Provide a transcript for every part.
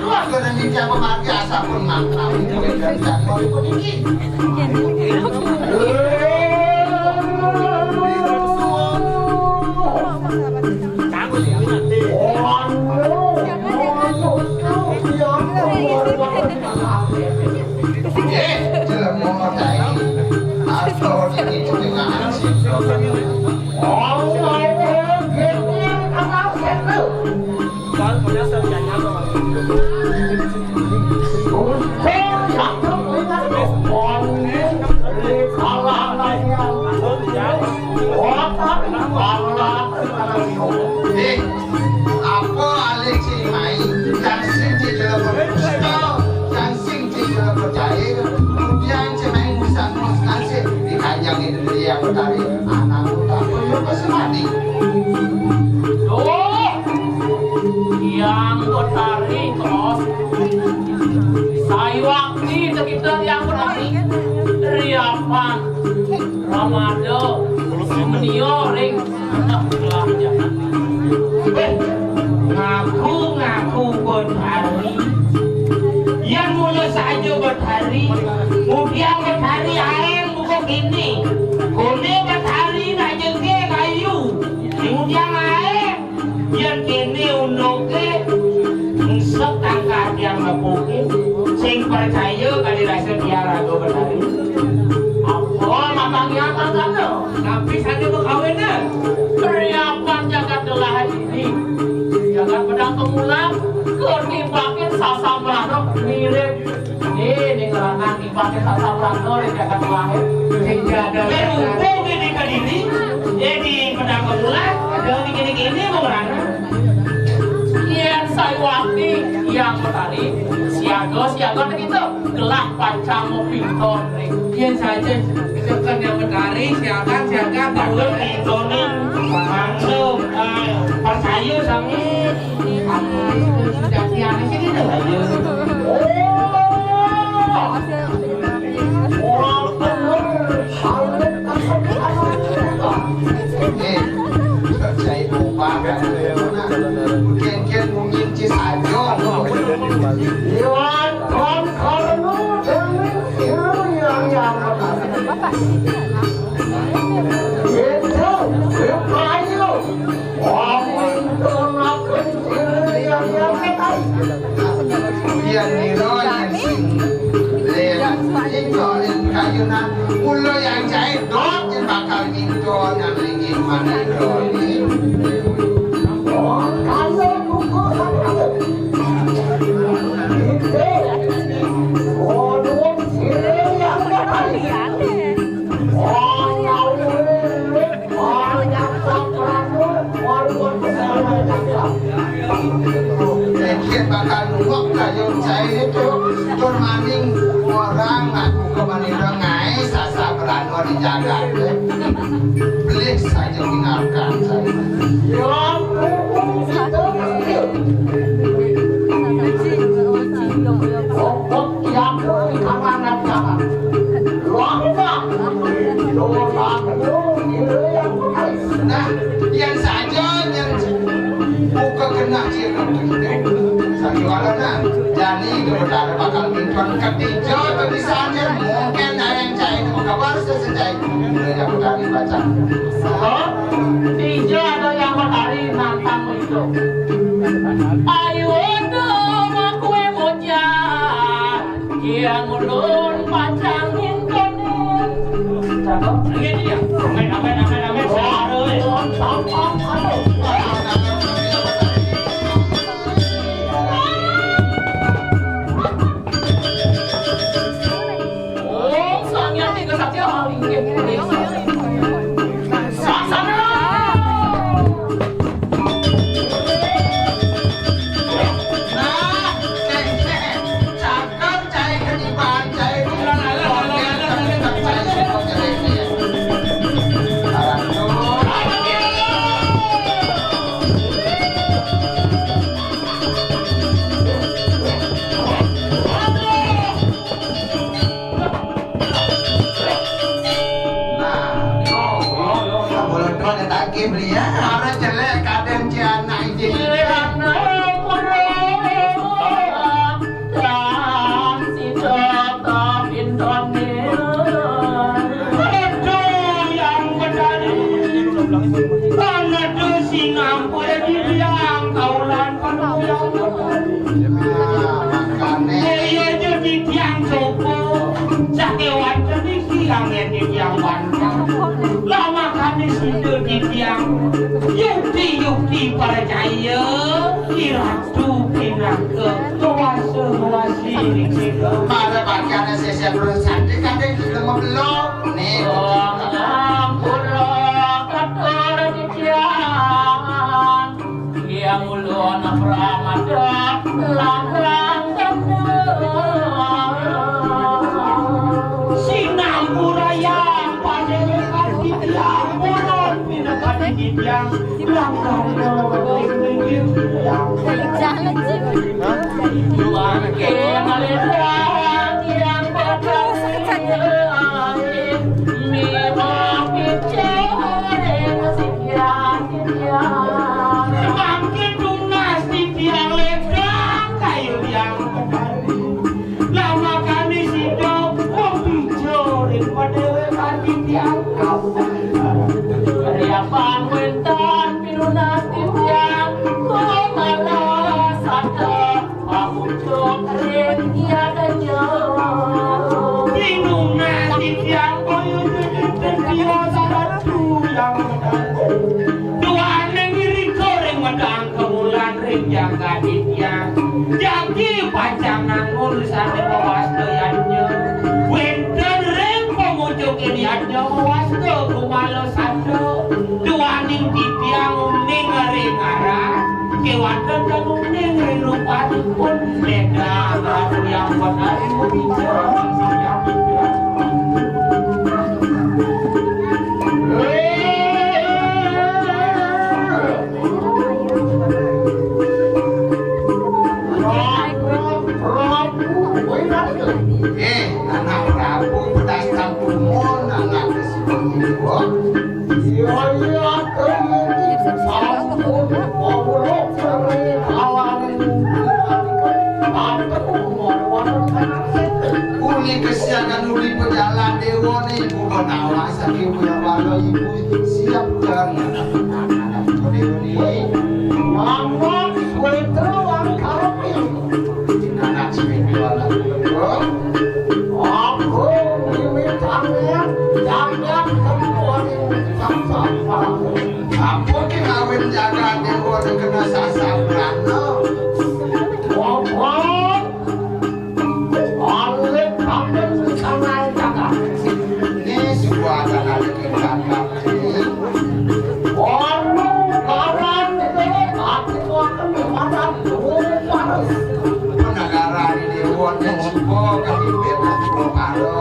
dua dengan dia pemargi asa pun makna itu dan mau ikut ini. Yang dari anak muda masih mati. Oh, yang bertari terus. Saya waktu kita yang bertari. Riapan, Ramadan, Semenio, ring, telah jangan. Ngaku bertari. Yang mulai saja bertari, kemudian bertari air bukan gini. Kone bertari nak jengke kayu, kemudian air yang kini unoke setangkah yang ngapuke. Sing percaya kali rasa dia ragu bertari. Apa matangnya tanggal tu? Tapi saja berkawinnya. Riapan jagat telah ini. Jagat pedang kemulan, ketimpakin sasamrano mirip. Ini ngerangan dipakai sasamrano di jagat lahir. Sehingga ada berhubung ini ke diri, jadi pedang kemulan, ada gini-gini mengerana. Yang saya waktu yang bertari siaga begitu gelah pancang mau pinton Yang saja bukan yang bertari, siakan bahwa itu nih langsung percaya sama aku sudah siang di sini tuh. Saya lupa kan. Mungkin mungkin cisajo. Iwan karena yang Yang niro yang sing lelan ingkol yang kayunan ulo yang jahit dot yang bakal ingkol yang ringin mana ingkol ini. Kian bakal nungok kayu jahit itu tur maning orang aku kemanin rengai sasa berano dijaga belik saja mendengarkan saya. Nah, yang saja yang buka kena dia Sakiwalana jadi kebetulan bakal mintuan ketiga tapi saja mungkin ada yang jahit kabar sesejahit yang bertari baca. Oh, tiga ada yang bertari nantang itu. Ayo dong aku bocah yang ulun pancangin konon. Cakap, ini dia. Amin. tiang yang bantang. Lama kami sudah di tiang. Yukti percaya kiratu kinaka kewasa pada bagian sesi bersantai kadang kita membelok nih yang ulun Ramadan langlang sinam buraya pada hati tiang ulun minat hati tiang langlang Jalan sih. Tuhan kenaliran yang berkasih memang kecewa sekian makin tunas di tiang ledang kayu yang lama kami hidup hijau daripada hati tiang yang banguntan pilunas tiang kau malah sadar aku cokret tiada jauh pinunas di tiang koyo terbiasa satu yang dua negeri goreng medang kemulan ring jaga di tiang jadi pacangan urusan bawas doyannya winter ring pengunjung iliannya bawas do kumalo satu dua ning di tiang uning ring arah kewadan dan uning ring rupa pun leda aku yang benar itu bicara yang anak Prabu pedas campur mon anak Siwa uli kesiangan uli pejalan dewa nih bukan awak sakit punya balo ibu siap dan anak dewa nih mama sweater wang karapin anak spiritual aku dimintaannya jangan kembali sama-sama apa ki ngawin jaga dewa nih kena sasabran no ini sebuah adalah dekat negara di dewa dan suko kami benar karo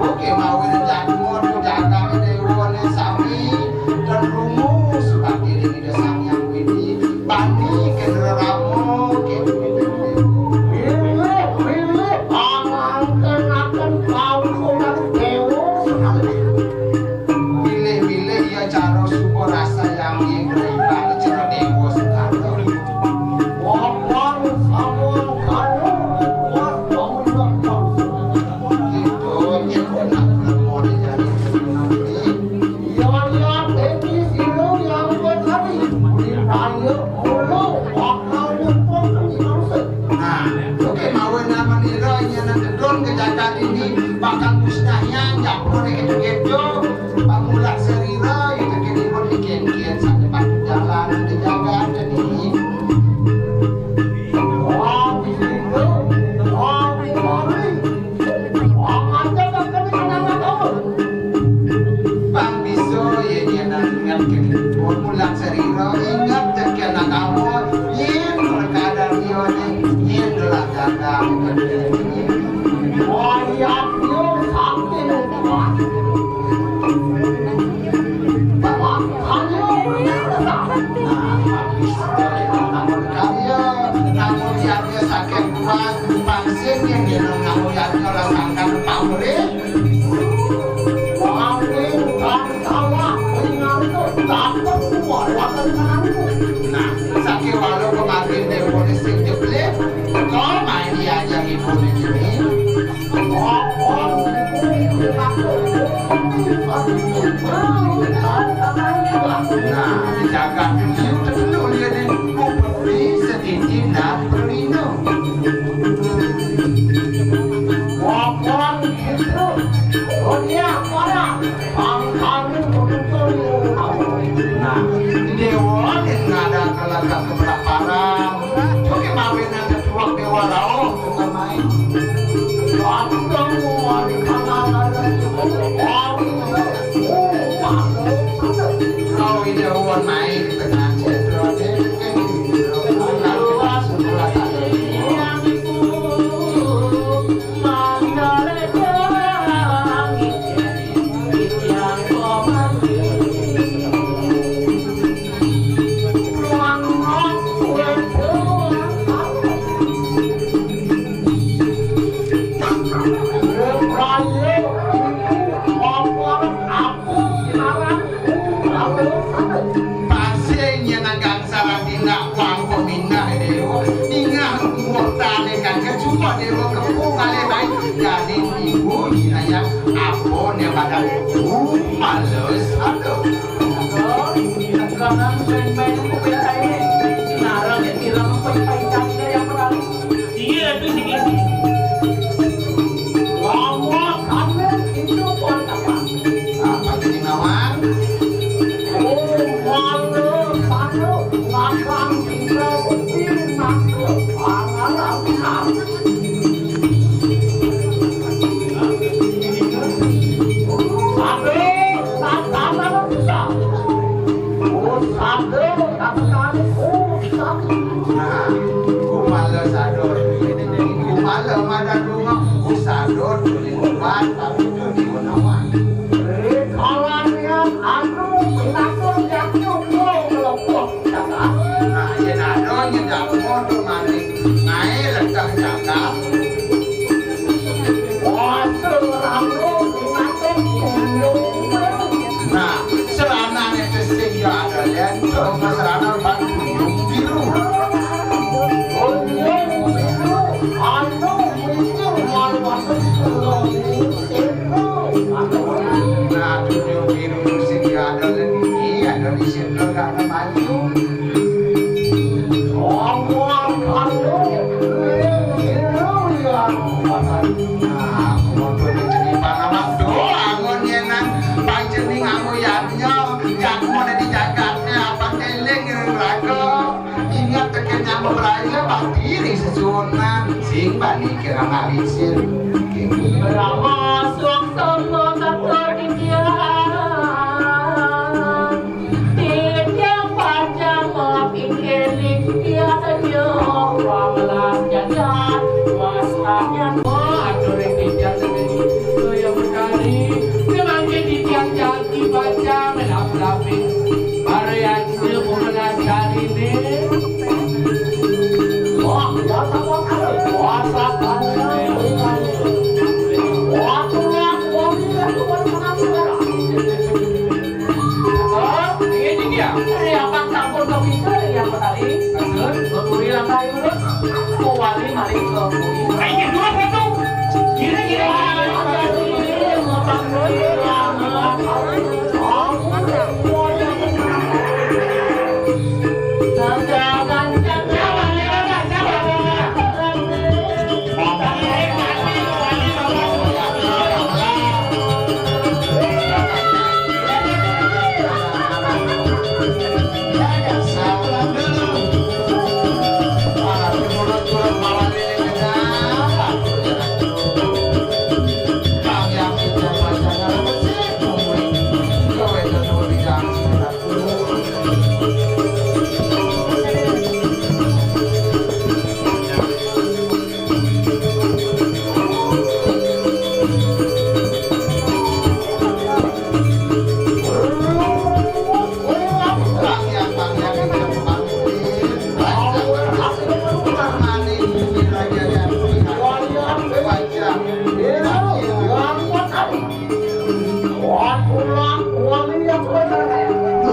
oke mau jadi mau jaga dewa nih sami dan rumus seperti ini sang yang ini bani kenderamo pilih-pilih ya cara suko rasa yang ingin cerita dewa sekarang oke mau nama nilainya nanti don kejadian ini bakal musnahnya campur gitu bangulah serira itu kini pun dikian-kian sampai batu jalan dijaga dan ini bang biso ya dia nangat kini bangulah serira ingat tekan kamu yin berkadar dia yin adalah jaga namun yang sakit kuat vaksin yang namun yang rasakan pamrih nah sakit walau kemarin dewan sing jeblet kau main dia aja ibu ini nah dijaga dulu dia di sedikit nah jaga kepelaparan. Oke mawin aja tuang dewa rao ketamai. Aku dong mau di kamar Kau ini awan main di tengah cedera deh.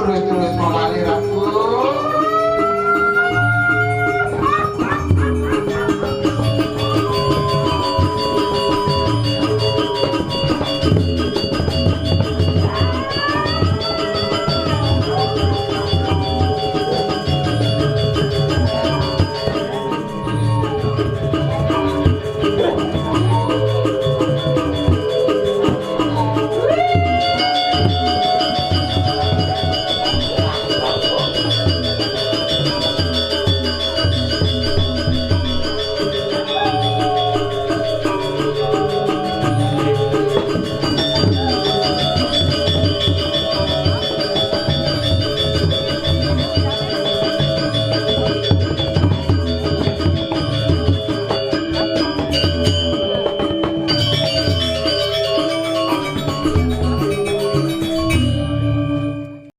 Terus mawali ratu